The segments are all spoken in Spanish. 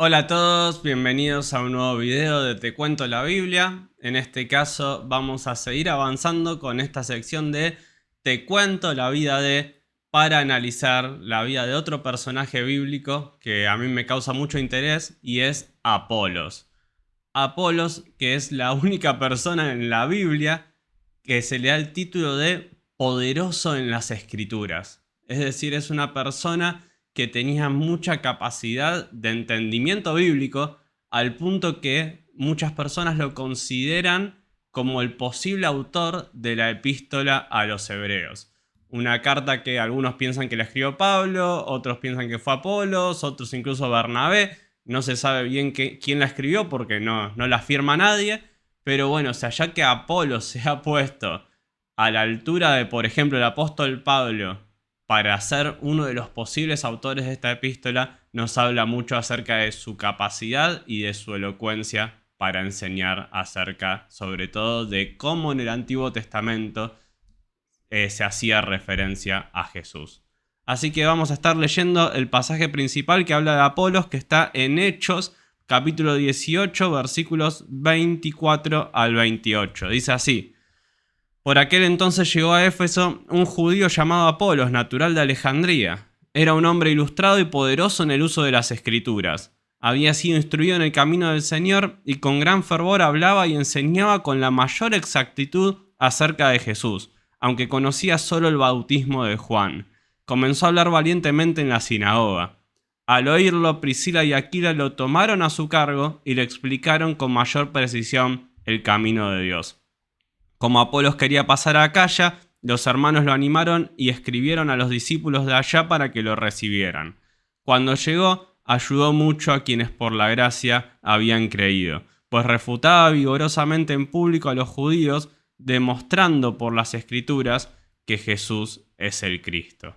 Hola a todos, bienvenidos a un nuevo video de Te Cuento la Biblia. En este caso vamos a seguir avanzando con esta sección de Te Cuento la vida de, para analizar la vida de otro personaje bíblico que a mí me causa mucho interés y es Apolos. Apolos, que es la única persona en la Biblia que se le da el título de poderoso en las escrituras. Es decir, es una persona que tenía mucha capacidad de entendimiento bíblico al punto que muchas personas lo consideran como el posible autor de la epístola a los hebreos. Una carta que algunos piensan que la escribió Pablo, otros piensan que fue Apolos, otros incluso Bernabé. No se sabe bien quién la escribió porque no la firma nadie. Pero bueno, o sea, ya que Apolos se ha puesto a la altura de, por ejemplo, el apóstol Pablo para ser uno de los posibles autores de esta epístola, nos habla mucho acerca de su capacidad y de su elocuencia para enseñar acerca, sobre todo, de cómo en el Antiguo Testamento se hacía referencia a Jesús. Así que vamos a estar leyendo el pasaje principal que habla de Apolos, que está en Hechos, capítulo 18, versículos 24 al 28. Dice así: Por aquel entonces llegó a Éfeso un judío llamado Apolos, natural de Alejandría. Era un hombre ilustrado y poderoso en el uso de las escrituras. Había sido instruido en el camino del Señor y con gran fervor hablaba y enseñaba con la mayor exactitud acerca de Jesús, aunque conocía solo el bautismo de Juan. Comenzó a hablar valientemente en la sinagoga. Al oírlo, Priscila y Aquila lo tomaron a su cargo y le explicaron con mayor precisión el camino de Dios. Como Apolos quería pasar a Acaya, los hermanos lo animaron y escribieron a los discípulos de allá para que lo recibieran. Cuando llegó, ayudó mucho a quienes por la gracia habían creído, pues refutaba vigorosamente en público a los judíos, demostrando por las escrituras que Jesús es el Cristo.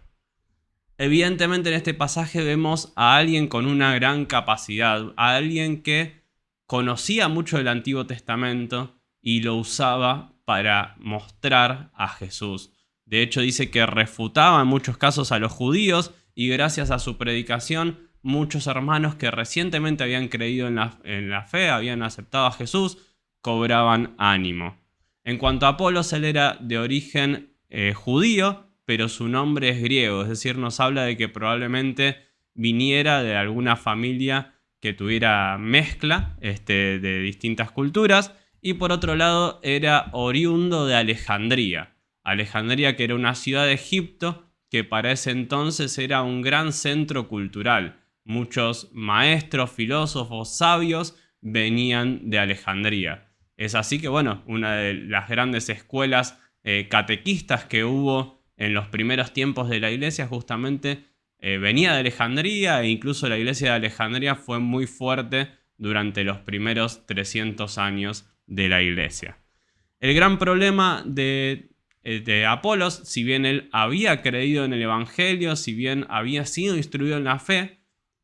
Evidentemente en este pasaje vemos a alguien con una gran capacidad, a alguien que conocía mucho del Antiguo Testamento y lo usaba para mostrar a Jesús. De hecho, dice que refutaba en muchos casos a los judíos y gracias a su predicación muchos hermanos que recientemente habían creído en la fe, habían aceptado a Jesús, cobraban ánimo. En cuanto a Apolos, él era de origen judío, pero su nombre es griego, es decir, nos habla de que probablemente viniera de alguna familia que tuviera mezcla de distintas culturas. Y por otro lado era oriundo de Alejandría. Alejandría, que era una ciudad de Egipto que para ese entonces era un gran centro cultural. Muchos maestros, filósofos, sabios venían de Alejandría. Es así que, bueno, una de las grandes escuelas catequistas que hubo en los primeros tiempos de la iglesia justamente venía de Alejandría, e incluso la iglesia de Alejandría fue muy fuerte durante los primeros 300 años de la iglesia. El gran problema de Apolos, si bien él había creído en el evangelio, si bien había sido instruido en la fe,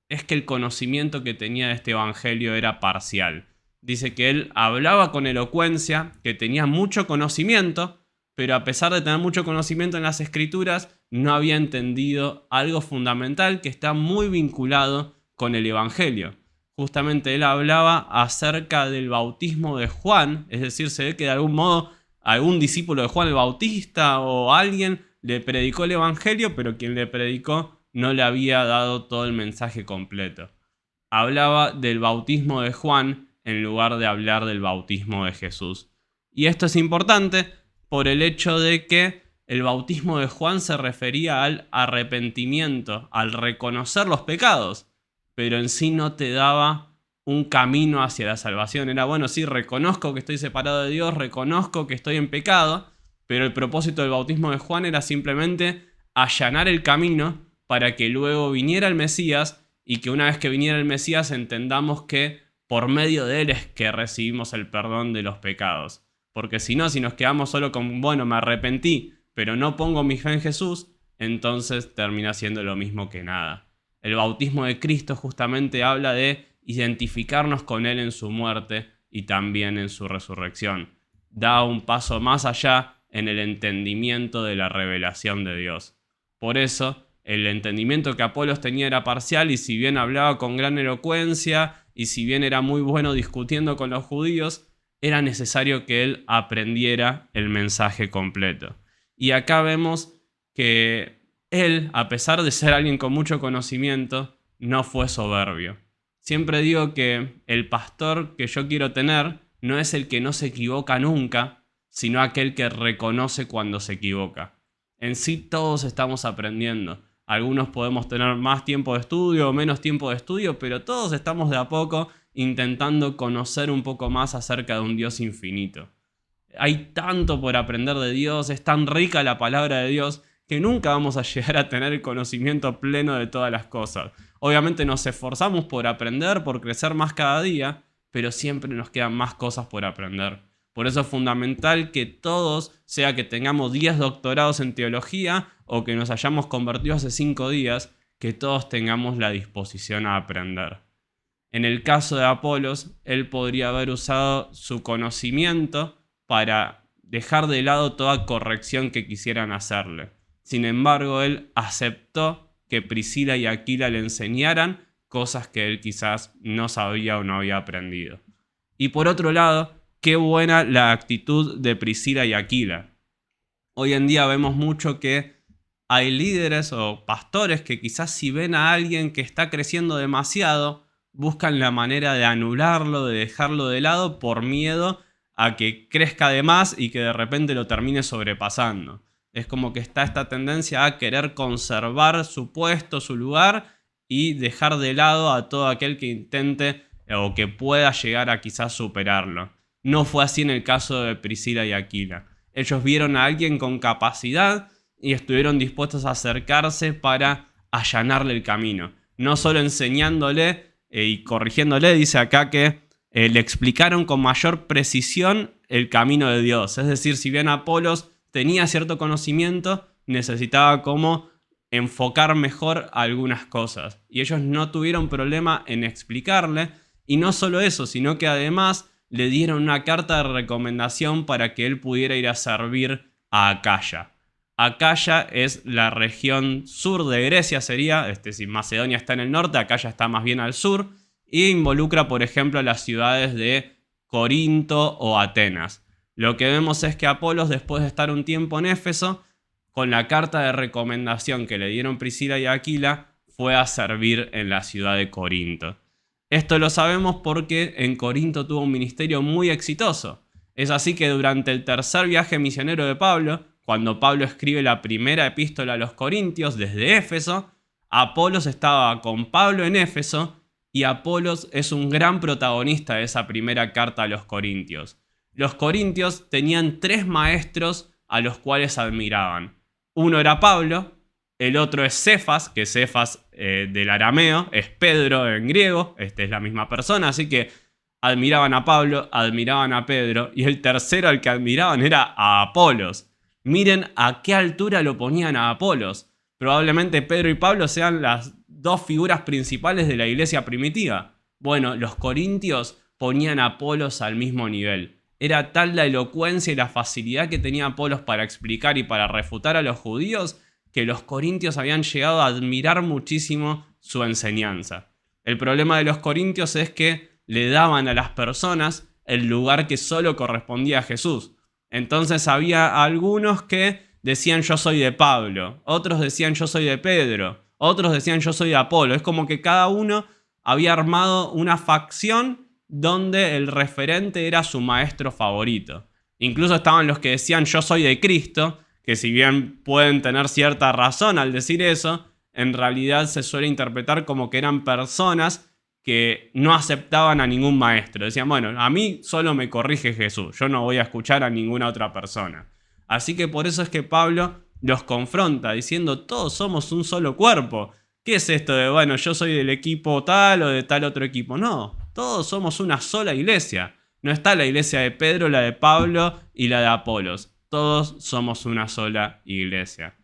es que el conocimiento que tenía de este evangelio era parcial. Dice que él hablaba con elocuencia, que tenía mucho conocimiento, pero a pesar de tener mucho conocimiento en las escrituras, no había entendido algo fundamental que está muy vinculado con el evangelio. Justamente él hablaba acerca del bautismo de Juan, es decir, se ve que de algún modo algún discípulo de Juan el Bautista o alguien le predicó el evangelio, pero quien le predicó no le había dado todo el mensaje completo. Hablaba del bautismo de Juan en lugar de hablar del bautismo de Jesús. Y esto es importante por el hecho de que el bautismo de Juan se refería al arrepentimiento, al reconocer los pecados, pero en sí no te daba un camino hacia la salvación. Era, bueno, sí, reconozco que estoy separado de Dios, reconozco que estoy en pecado, pero el propósito del bautismo de Juan era simplemente allanar el camino para que luego viniera el Mesías y que una vez que viniera el Mesías entendamos que por medio de él es que recibimos el perdón de los pecados. Porque si no, si nos quedamos solo con, bueno, me arrepentí, pero no pongo mi fe en Jesús, entonces termina siendo lo mismo que nada. El bautismo de Cristo justamente habla de identificarnos con Él en su muerte y también en su resurrección. Da un paso más allá en el entendimiento de la revelación de Dios. Por eso, el entendimiento que Apolos tenía era parcial, y si bien hablaba con gran elocuencia y si bien era muy bueno discutiendo con los judíos, era necesario que él aprendiera el mensaje completo. Y acá vemos que él, a pesar de ser alguien con mucho conocimiento, no fue soberbio. Siempre digo que el pastor que yo quiero tener no es el que no se equivoca nunca, sino aquel que reconoce cuando se equivoca. En sí todos estamos aprendiendo. Algunos podemos tener más tiempo de estudio o menos tiempo de estudio, pero todos estamos de a poco intentando conocer un poco más acerca de un Dios infinito. Hay tanto por aprender de Dios, es tan rica la palabra de Dios, que nunca vamos a llegar a tener el conocimiento pleno de todas las cosas. Obviamente nos esforzamos por aprender, por crecer más cada día, pero siempre nos quedan más cosas por aprender. Por eso es fundamental que todos, sea que tengamos 10 doctorados en teología o que nos hayamos convertido hace 5 días, que todos tengamos la disposición a aprender. En el caso de Apolos, él podría haber usado su conocimiento para dejar de lado toda corrección que quisieran hacerle. Sin embargo, él aceptó que Priscila y Aquila le enseñaran cosas que él quizás no sabía o no había aprendido. Y por otro lado, qué buena la actitud de Priscila y Aquila. Hoy en día vemos mucho que hay líderes o pastores que quizás si ven a alguien que está creciendo demasiado, buscan la manera de anularlo, de dejarlo de lado por miedo a que crezca de más y que de repente lo termine sobrepasando. Es como que está esta tendencia a querer conservar su puesto, su lugar, y dejar de lado a todo aquel que intente o que pueda llegar a quizás superarlo. No fue así en el caso de Priscila y Aquila. Ellos vieron a alguien con capacidad y estuvieron dispuestos a acercarse para allanarle el camino. No solo enseñándole y corrigiéndole, dice acá que le explicaron con mayor precisión el camino de Dios. Es decir, si bien Apolos tenía cierto conocimiento, necesitaba como enfocar mejor algunas cosas. Y ellos no tuvieron problema en explicarle. Y no solo eso, sino que además le dieron una carta de recomendación para que él pudiera ir a servir a Acaya. Acaya es la región sur de Grecia, sería, si Macedonia está en el norte, Acaya está más bien al sur, e involucra, por ejemplo, las ciudades de Corinto o Atenas. Lo que vemos es que Apolos, después de estar un tiempo en Éfeso, con la carta de recomendación que le dieron Priscila y Aquila, fue a servir en la ciudad de Corinto. Esto lo sabemos porque en Corinto tuvo un ministerio muy exitoso. Es así que durante el tercer viaje misionero de Pablo, cuando Pablo escribe la primera epístola a los Corintios desde Éfeso, Apolos estaba con Pablo en Éfeso, y Apolos es un gran protagonista de esa primera carta a los Corintios. Los corintios tenían 3 maestros a los cuales admiraban. Uno era Pablo, el otro es Cefas, que Cefas del arameo es Pedro en griego, es la misma persona, así que admiraban a Pablo, admiraban a Pedro, y el tercero al que admiraban era a Apolos. Miren a qué altura lo ponían a Apolos. Probablemente Pedro y Pablo sean las 2 figuras principales de la iglesia primitiva. Bueno, los corintios ponían a Apolos al mismo nivel. Era tal la elocuencia y la facilidad que tenía Apolos para explicar y para refutar a los judíos, que los corintios habían llegado a admirar muchísimo su enseñanza. El problema de los corintios es que le daban a las personas el lugar que solo correspondía a Jesús. Entonces había algunos que decían yo soy de Pablo, otros decían yo soy de Pedro, otros decían yo soy de Apolo. Es como que cada uno había armado una facción donde el referente era su maestro favorito. Incluso estaban los que decían yo soy de Cristo, que si bien pueden tener cierta razón al decir eso, en realidad se suele interpretar como que eran personas que no aceptaban a ningún maestro. Decían, bueno, a mí solo me corrige Jesús, yo no voy a escuchar a ninguna otra persona. Así que por eso es que Pablo los confronta diciendo, todos somos un solo cuerpo. ¿Qué es esto de, bueno, yo soy del equipo tal o de tal otro equipo? No, todos somos una sola iglesia. No está la iglesia de Pedro, la de Pablo y la de Apolos. Todos somos una sola iglesia.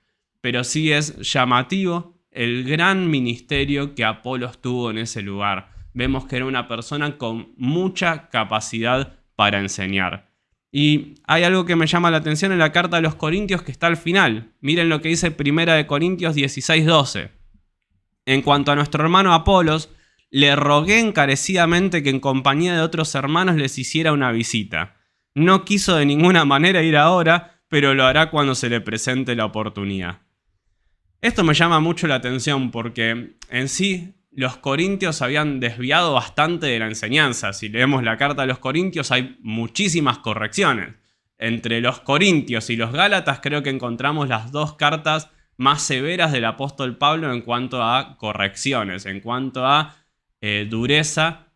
Pero sí es llamativo el gran ministerio que Apolos tuvo en ese lugar. Vemos que era una persona con mucha capacidad para enseñar. Y hay algo que me llama la atención en la carta de los Corintios que está al final. Miren lo que dice 1 Corintios 16:12. En cuanto a nuestro hermano Apolos, le rogué encarecidamente que en compañía de otros hermanos les hiciera una visita. No quiso de ninguna manera ir ahora, pero lo hará cuando se le presente la oportunidad. Esto me llama mucho la atención porque en sí los corintios habían desviado bastante de la enseñanza. Si leemos la carta de los Corintios hay muchísimas correcciones. Entre los Corintios y los Gálatas creo que encontramos las dos cartas más severas del apóstol Pablo en cuanto a correcciones, en cuanto a dureza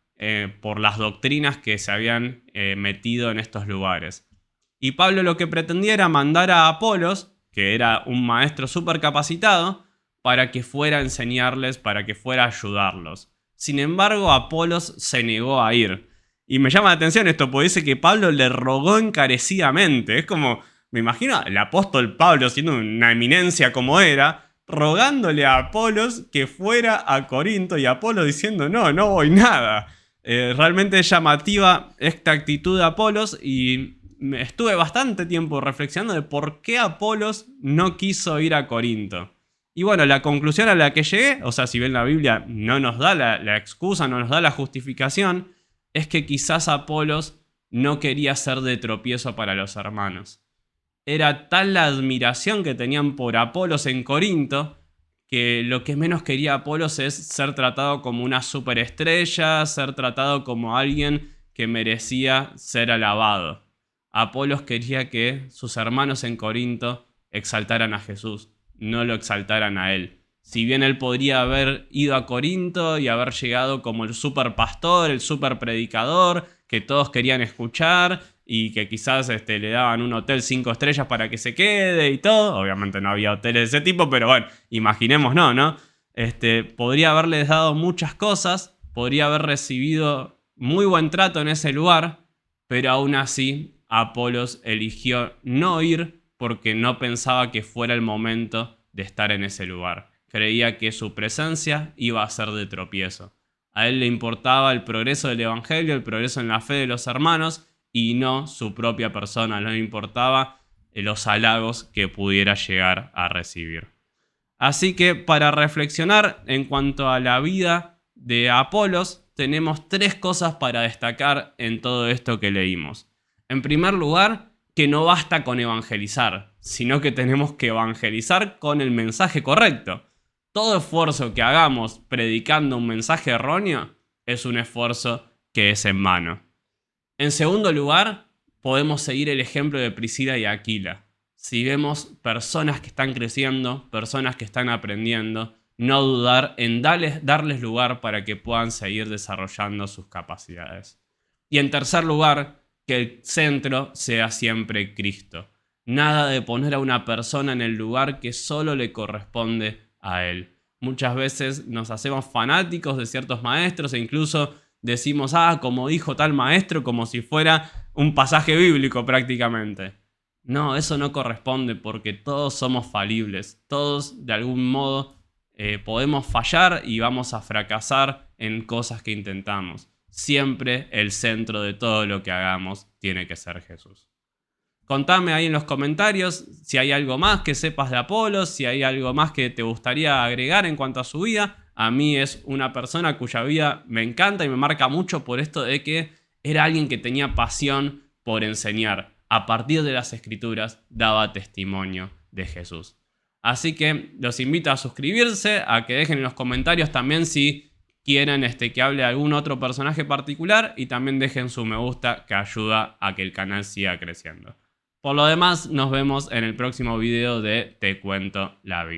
por las doctrinas que se habían metido en estos lugares. Y Pablo lo que pretendía era mandar a Apolos, que era un maestro súper capacitado, para que fuera a enseñarles, para que fuera a ayudarlos. Sin embargo, Apolos se negó a ir. Y me llama la atención esto, porque dice que Pablo le rogó encarecidamente. Es como, me imagino el apóstol Pablo, siendo una eminencia como era, rogándole a Apolos que fuera a Corinto y Apolos diciendo, no voy nada. Realmente es llamativa esta actitud de Apolos y estuve bastante tiempo reflexionando de por qué Apolos no quiso ir a Corinto. Y bueno, la conclusión a la que llegué, o sea, si bien la Biblia no nos da la excusa, no nos da la justificación, es que quizás Apolos no quería ser de tropiezo para los hermanos. Era tal la admiración que tenían por Apolos en Corinto que lo que menos quería Apolos es ser tratado como una superestrella, ser tratado como alguien que merecía ser alabado. Apolos quería que sus hermanos en Corinto exaltaran a Jesús, no lo exaltaran a él. Si bien él podría haber ido a Corinto y haber llegado como el super pastor, el super predicador, que todos querían escuchar y que quizás le daban un hotel 5 estrellas para que se quede y todo. Obviamente no había hoteles de ese tipo, pero bueno, imaginemos ¿no? Podría haberles dado muchas cosas, podría haber recibido muy buen trato en ese lugar, pero aún así Apolos eligió no ir porque no pensaba que fuera el momento de estar en ese lugar. Creía que su presencia iba a ser de tropiezo. A él le importaba el progreso del evangelio, el progreso en la fe de los hermanos y no su propia persona. No le importaba los halagos que pudiera llegar a recibir. Así que para reflexionar en cuanto a la vida de Apolos, tenemos 3 cosas para destacar en todo esto que leímos. En primer lugar, que no basta con evangelizar, sino que tenemos que evangelizar con el mensaje correcto. Todo esfuerzo que hagamos predicando un mensaje erróneo es un esfuerzo que es en vano. En segundo lugar, podemos seguir el ejemplo de Priscila y Aquila. Si vemos personas que están creciendo, personas que están aprendiendo, no dudar en darles lugar para que puedan seguir desarrollando sus capacidades. Y en tercer lugar, que el centro sea siempre Cristo. Nada de poner a una persona en el lugar que solo le corresponde a él. Muchas veces nos hacemos fanáticos de ciertos maestros e incluso decimos, como dijo tal maestro, como si fuera un pasaje bíblico prácticamente. No, eso no corresponde porque todos somos falibles. Todos de algún modo podemos fallar y vamos a fracasar en cosas que intentamos. Siempre el centro de todo lo que hagamos tiene que ser Jesús. Contame ahí en los comentarios si hay algo más que sepas de Apolos, si hay algo más que te gustaría agregar en cuanto a su vida. A mí es una persona cuya vida me encanta y me marca mucho por esto de que era alguien que tenía pasión por enseñar. A partir de las Escrituras daba testimonio de Jesús. Así que los invito a suscribirse, a que dejen en los comentarios también si quieren que hable de algún otro personaje particular y también dejen su me gusta que ayuda a que el canal siga creciendo. Por lo demás, nos vemos en el próximo video de Te Cuento la Biblia.